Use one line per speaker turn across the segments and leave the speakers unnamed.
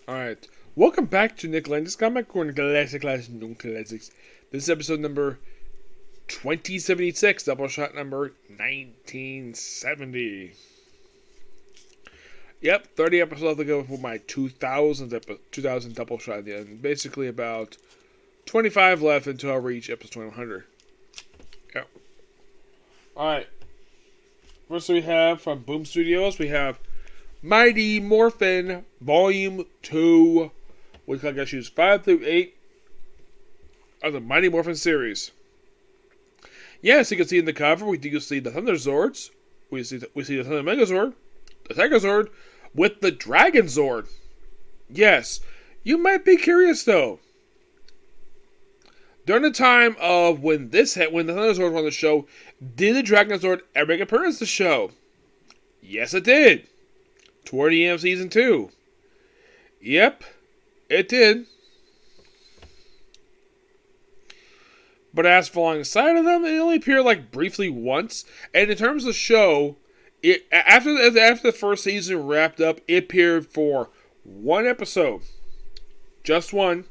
Alright. Welcome back to Nick Lenz Comic Corner Classic Classics. This is episode number 2076, Doubleshot number 1970. Yep, 30 episodes to go for my 2000 Doubleshot at the end. Basically about 25 left until I reach episode 100. Yep. Alright. First we have from Boom Studios, we have Mighty Morphin Volume 2, which I guess issues 5 through 8 of the Mighty Morphin series. Yes, you can see in the cover, we do see the Thunder Zords. We see the Thunder Megazord, the Tiger Zord, with the Dragon Zord. Yes, you might be curious though. During the time of when the Thunder Zord was on the show, did the Dragon Zord ever make an appearance on the show? Yes, it did. Toward the end of season 2. Yep, it did. But as for alongside of them, it only appeared like briefly once. And in terms of the show, after the first season wrapped up, it appeared for one episode. Just one.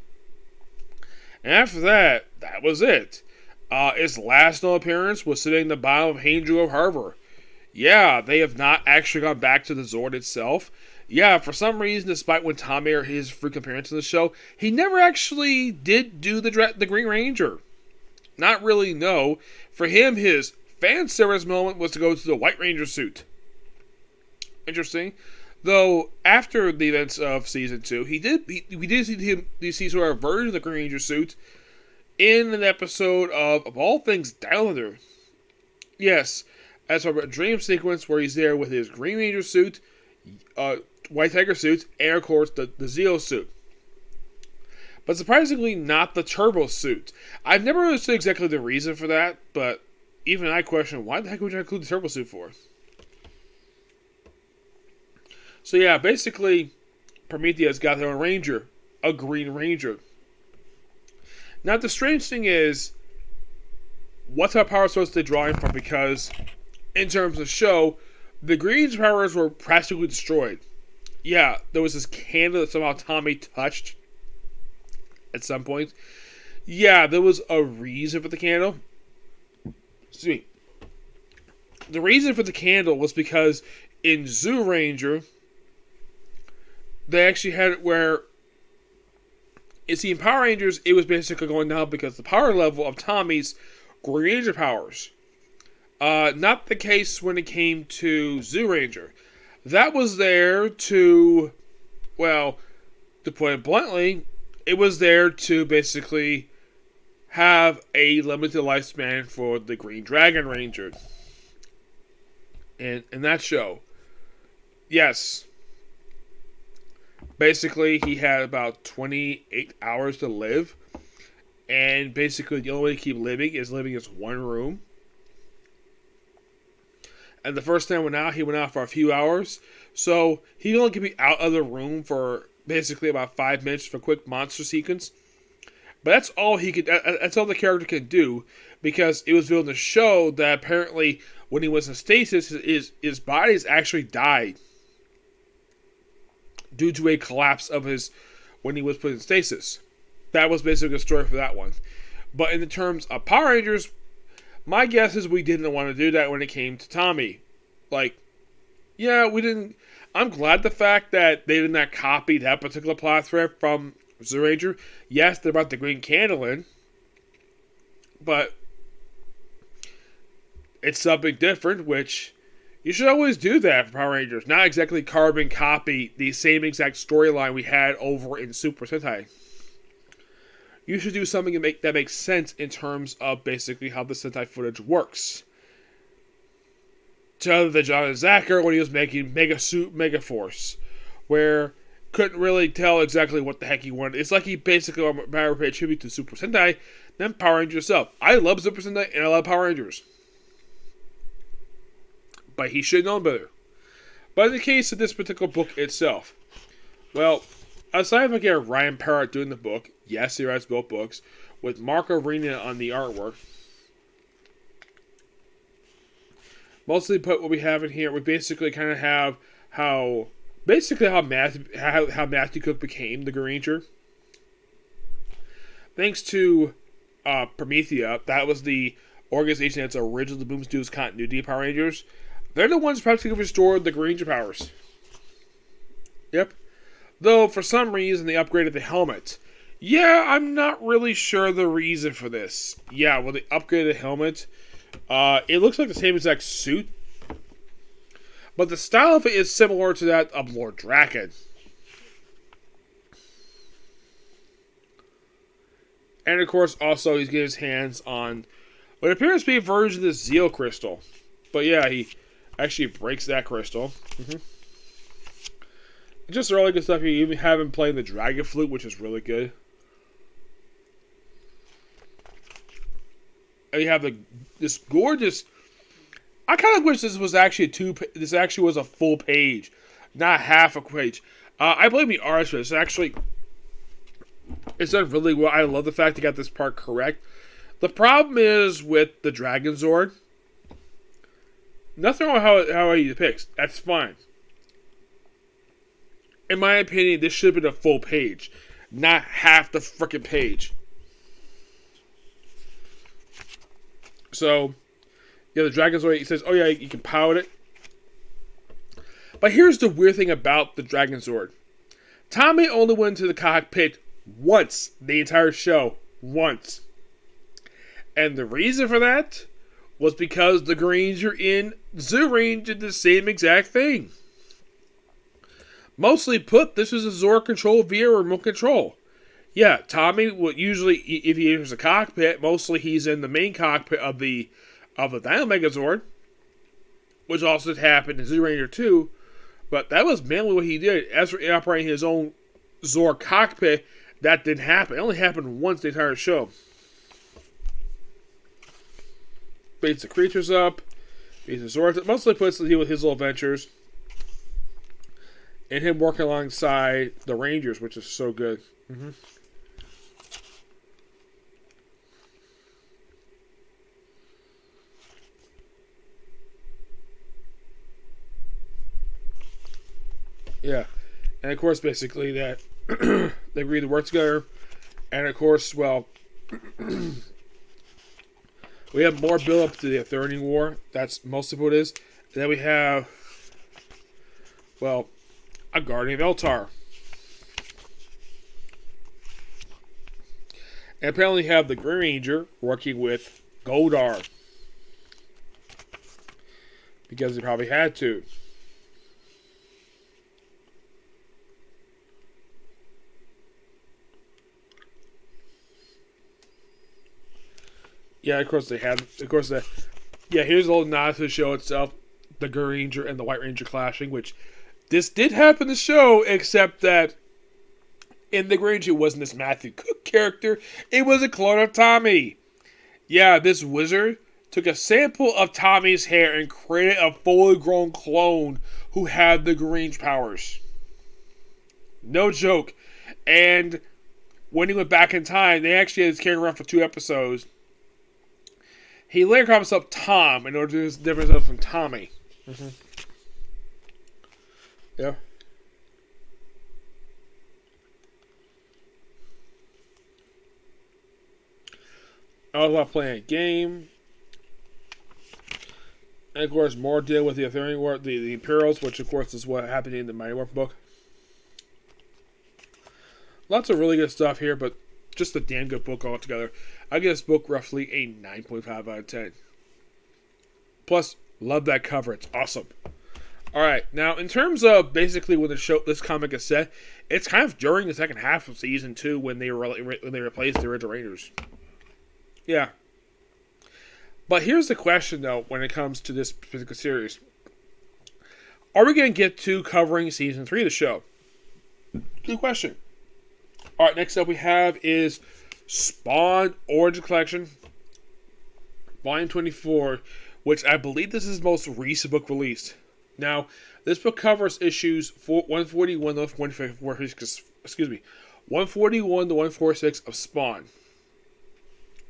And after that, that was it. Its last known appearance was sitting in the bottom of Hanjo Harbor. Yeah, they have not actually gone back to the Zord itself. Yeah, for some reason, despite when Tommy made his freak appearance in the show, he never actually did do the Green Ranger. Not really, no. For him, his fan service moment was to go to the White Ranger suit. Interesting. Though, after the events of Season 2, we did see sort of a version of the Green Ranger suit in an episode of all things, Dowlander. Yes, as for a dream sequence where he's there with his Green Ranger suit, White Tiger suit, and of course the Zeo suit. But surprisingly not the Turbo suit. I've never understood exactly the reason for that, but even I question why the heck would you include the Turbo suit for? So yeah, basically Prometheus got their own Ranger, a Green Ranger. Now the strange thing is, what type of power source they drawing from, because in terms of show, the Green's powers were practically destroyed. Yeah, there was this candle that somehow Tommy touched at some point. Yeah, there was a reason for the candle. Excuse me. The reason for the candle was because in Zoo Ranger, they actually had it where, you see, in Power Rangers, it was basically going down because the power level of Tommy's Green Ranger powers. Not the case when it came to Zoo Ranger. That was there to, well, to put it bluntly, it was there to basically have a limited lifespan for the Green Dragon Ranger. And in that show, yes, basically he had about 28 hours to live. And basically the only way to keep living is living in one room. And the first time he went out for a few hours. So he only could be out of the room for basically about 5 minutes for a quick monster sequence. But that's all he could. That's all the character could do, because it was revealed in the show that apparently when he was in stasis, his body's actually died due to a collapse of his when he was put in stasis. That was basically the story for that one. But in the terms of Power Rangers, my guess is we didn't want to do that when it came to Tommy. Like, yeah, we didn't. I'm glad the fact that they did not copy that particular plot thread from Zoo Ranger. Yes, they brought the green candle in, but it's something different, which you should always do that for Power Rangers. Not exactly carbon copy the same exact storyline we had over in Super Sentai. You should do something that makes sense in terms of basically how the Sentai footage works. To the John Zacher when he was making Mega Suit Mega Force, where couldn't really tell exactly what the heck he wanted. It's like he basically paid tribute to Super Sentai, then Power Rangers itself. I love Super Sentai and I love Power Rangers, but he should know better. But in the case of this particular book itself, well, aside from Ryan Parrott doing the book, yes, he writes both books, with Mark Arena on the artwork. Mostly put what we have in here, we basically kind of have how basically how Matthew Cook became the Green Ranger. Thanks to Promethea, that was the organization that's originally Boomsdoo's continuity Power Rangers. They're the ones practically restored the Green Ranger powers. Yep. Though, for some reason, they upgraded the helmet. Yeah, I'm not really sure the reason for this. Yeah, well, they upgraded the helmet. It looks like the same exact suit. But the style of it is similar to that of Lord Draken. And, of course, also, he's getting his hands on what appears to be a version of the Zeal Crystal. But, yeah, he actually breaks that crystal. Just really good stuff. You even have him playing the Dragon Flute, which is really good. And you have this gorgeous... I kind of wish this was actually this actually was a full page, not half a page. I blame the artist for this. It's done really well. I love the fact they got this part correct. The problem is with the Dragon Zord. Nothing wrong with how he depicts. That's fine. In my opinion, this should have been a full page, not half the freaking page. So, yeah, the Dragon Zord, he says, oh yeah, you can power it. But here's the weird thing about the Dragon Zord. Tommy only went to the cockpit once, the entire show, once. And the reason for that was because the Ranger in Zyuranger did the same exact thing. Mostly put, this is a Zord control via remote control. Yeah, Tommy would usually, if he enters a cockpit, mostly he's in the main cockpit of the Dino Megazord, which also happened in Zyuranger 2, but that was mainly what he did. As for operating his own Zord cockpit, that didn't happen. It only happened once the entire show. Baits the creatures up, baits the Zords, mostly puts to deal with his little adventures. And him working alongside the Rangers, which is so good. Yeah. And of course, basically, that they agree to work together. And of course, well, we have more build up to the Eternian War. That's mostly what it is. And then we have, well, a Guardian of Eltar. And apparently you have the Green Ranger working with Goldar. Because he probably had to. Yeah, of course they had. Yeah, here's a little nod to the show itself. The Green Ranger and the White Ranger clashing, which this did happen in the show, except that in the Green Ranger it wasn't this Matthew Cook character. It was a clone of Tommy. Yeah, this wizard took a sample of Tommy's hair and created a fully grown clone who had the Green Ranger powers. No joke. And when he went back in time, they actually had his character around for 2 episodes. He later called himself Tom in order to differentiate himself from Tommy. Yeah. I was about playing a game. And of course, more deal with the Eternian War, the Imperials, which of course is what happened in the Mighty Morphin book. Lots of really good stuff here, but just a damn good book altogether. I give this book roughly a 9.5 out of 10. Plus, love that cover. It's awesome. Alright, now in terms of basically when this comic is set, it's kind of during the second half of season 2 when they replaced the original Raiders. Yeah. But here's the question though when it comes to this particular series. Are we going to get to covering season 3 of the show? Good question. Alright, next up we have is Spawn Origin Collection, Volume 24, which I believe this is the most recent book released. Now, this book covers issues 141 to 146 of Spawn.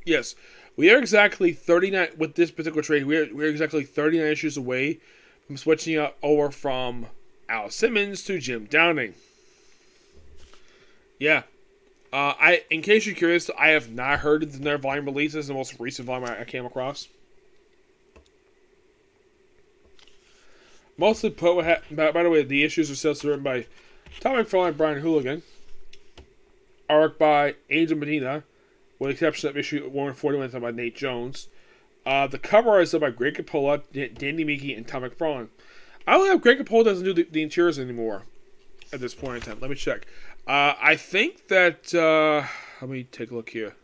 Yes, we are exactly 39, with this particular trade, we're exactly 39 issues away from switching over from Al Simmons to Jim Downing. Yeah. In case you're curious, I have not heard of the their volume releases. The most recent volume I came across. Mostly by the way, the issues are still written by Tom McFarlane and Brian Hooligan. Art by Angel Medina, with the exception of issue 141 by Nate Jones. The cover art is done by Greg Capullo, Danny Miki, and Tom McFarlane. I don't know if Greg Capullo doesn't do the interiors anymore at this point in time. Let me check. I think that... let me take a look here.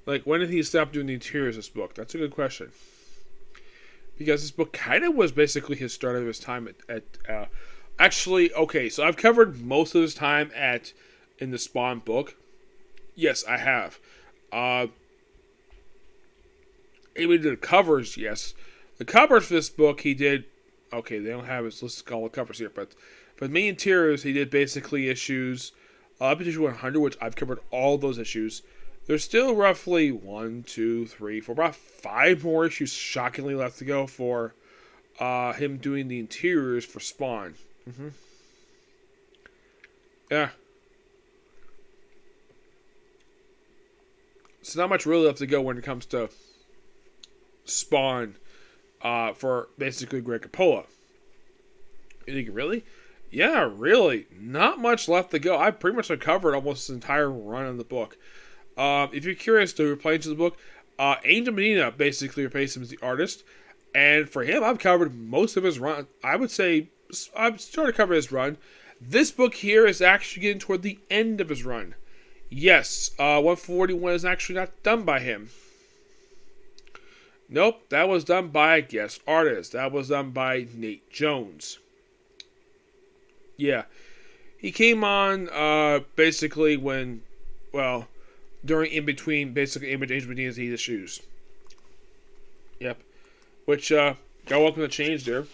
Like, when did he stop doing the interiors of this book? That's a good question. Because this book kind of was basically his start of his time at actually, okay, so I've covered most of his time in the Spawn book. Yes, I have. He did the covers, yes. The covers for this book, he did, okay, they don't have his list of all the covers here, but for the main interiors, he did basically issues, up to issue 100, which I've covered all those issues. There's still roughly 1, 2, 3, 4, about 5 more issues shockingly left to go for him doing the interiors for Spawn. Yeah. So not much really left to go when it comes to Spawn for basically Greg Capullo. You think, really? Yeah, really. Not much left to go. I pretty much covered almost this entire run of the book. If you're curious to replace the book, Angel Medina basically replaced him as the artist. And for him, I've covered most of his run. I would say I've started to cover his run. This book here is actually getting toward the end of his run. Yes, 141 is actually not done by him. Nope, that was done by a guest artist. That was done by Nate Jones. Yeah. He came on basically when, well, in between basically Angel Medina's issues. Yep. Which, got welcome to change there.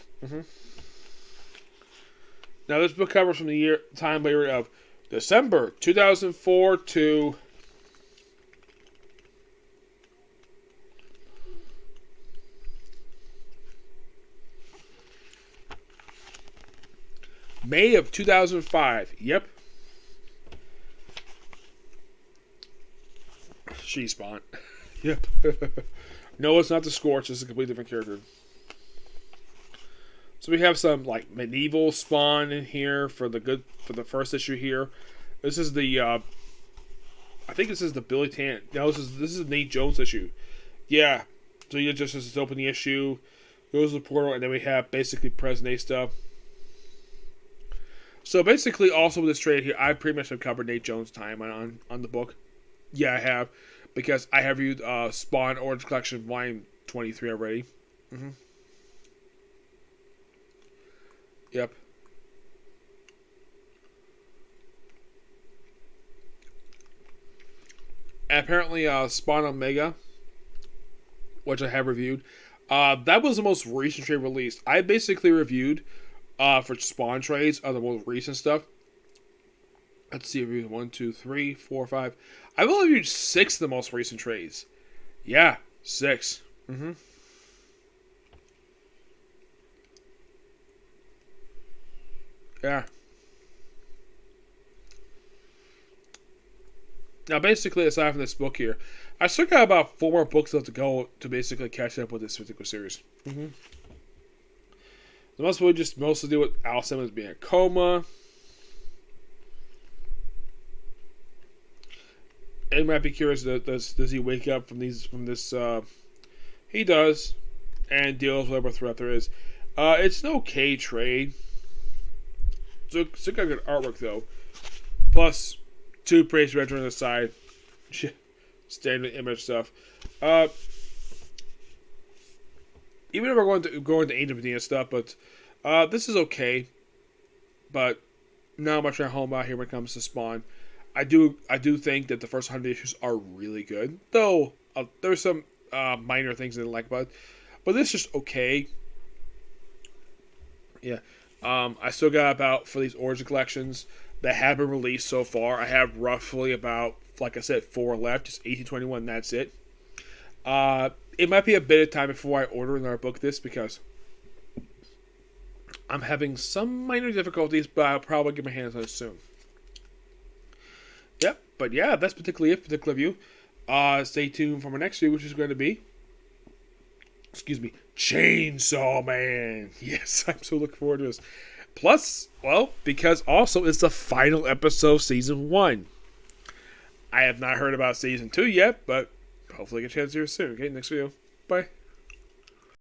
Now, this book covers from the time period of December 2004 to May of 2005. Yep. She Spawn. Yep. No, it's not the Scorch. It's a completely different character. So we have some like medieval Spawn in here for the first issue here. This is the I think this is the Billy Tan. No, this is Nate Jones issue. Yeah. So you just open the issue, goes to the portal, and then we have basically present day stuff. So basically, also with this trade here, I pretty much have covered Nate Jones' time on the book. Yeah, I have, because I have reviewed Spawn Orange Collection Volume 23 already. Yep. And apparently, Spawn Omega, which I have reviewed, that was the most recent trade released. I basically reviewed for Spawn trades of the most recent stuff. Let's see, 1, 2, 3, 4, 5. I've only reviewed 6 of the most recent trades. Yeah, 6. Yeah. Now, basically, aside from this book here, I still got about 4 more books left to go to basically catch up with this particular series. The most we just mostly do with Al Simmons being in a coma. And you might be curious, does he wake up from this? He does, and deals with whatever threat there is. It's an okay trade. Still got good artwork though. Plus, 2 praise retro on the side. Standard image stuff. Even if we're going to Angel Medina stuff, but this is okay. But not much at home out here when it comes to Spawn. I do think that the first 100 issues are really good, though there's some minor things I didn't like about it. But this is just okay. Yeah. I still got about, for these Origin collections, that have been released so far. I have roughly about, like I said, 4 left. Just 1821. That's it. It might be a bit of time before I order and book this because I'm having some minor difficulties, but I'll probably get my hands on it soon. Yep, but yeah, that's particularly it for the review. Stay tuned for my next review, which is going to be, Chainsaw Man. Yes, I'm so looking forward to this. Plus, well, because also it's the final episode of Season 1. I have not heard about Season 2 yet, but hopefully I get a chance to hear it soon. Okay, next video. Bye.